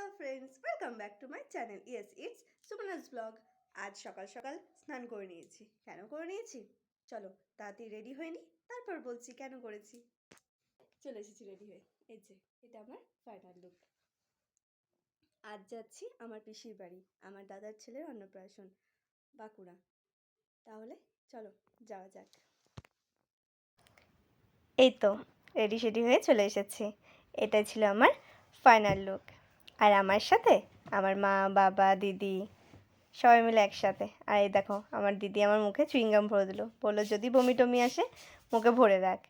Hello friends, welcome back to my channel. Yes, it's Supana's vlog. আজ সকাল সকাল স্নান করে নিয়েছি। কেন করে নিয়েছি? চলো তাড়াতাড়ি রেডি হয়ে নি, তারপর বলছি কেন করেছি। চলে এসেছি রেডি হয়ে। এই যে এটা আমার ফাইনাল লুক। আজ যাচ্ছি আমার পিসির বাড়ি, আমার দাদার ছেলের অন্নপ্রাশন, বাঁকুড়া। তাহলে চলো যাওয়া যাক। এই তো রেডি সেডি হয়ে চলে এসেছি। এটা ছিল আমার ফাইনাল লুক। আর আমার সাথে আমার মা, বাবা, দিদি সবাই মিলে একসাথে। আর এই দেখো আমার দিদি আমার মুখে চুইংগাম ভরে দিল, বললো যদি বমি টমি আসে মুখে ভরে রাখ।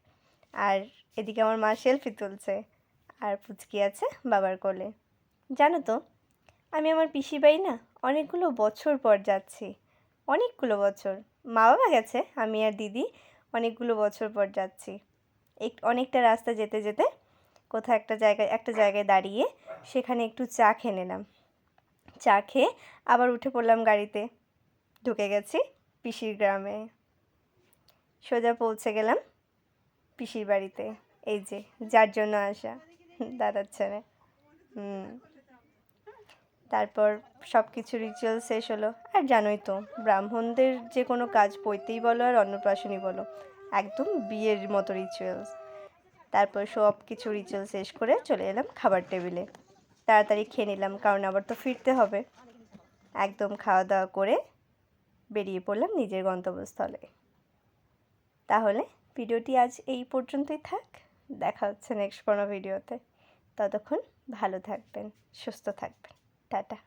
আর এদিকে আমার মা সেলফি তুলছে, আর পুচকি আছে বাবার কোলে। জানো তো আমি আমার পিসি বাড়ি না অনেকগুলো বছর পর যাচ্ছি, অনেকগুলো বছর। মা বাবা গেছে, আমি আর দিদি অনেকগুলো বছর পর যাচ্ছি। অনেকটা রাস্তা যেতে যেতে কোথাও একটা জায়গায় দাঁড়িয়ে সেখানে একটু চা খেয়ে নিলাম। চা খেয়ে আবার উঠে পড়লাম গাড়িতে, ঢুকে গেছি পিসির গ্রামে। সোজা পৌঁছে গেলাম পিসির বাড়িতে। এই যে যার জন্য আসা, দাদার ছেলে। তারপর সব কিছু রিচুয়াল শেষ হলো। আর জানোই তো ব্রাহ্মণদের যে কোনো কাজ, পৈতেই বলো আর অন্নপ্রাশনই বলো, একদম বিয়ের মতো রিচুয়ালস। তারপর সব কিছু রিচুয়াল শেষ করে চলে এলাম খাবার টেবিলে। তাড়াতাড়ি খেয়ে নিলাম, কারণ আবার তো ফিরতে হবে। একদম খাওয়া দাওয়া করে বেরিয়ে পড়লাম নিজের গন্তব্যস্থলে। তাহলে ভিডিওটি আজ এই পর্যন্তই থাক। দেখা হচ্ছে নেক্সট কোনো ভিডিওতে। ততক্ষণ ভালো থাকবেন, সুস্থ থাকবেন। টাটা।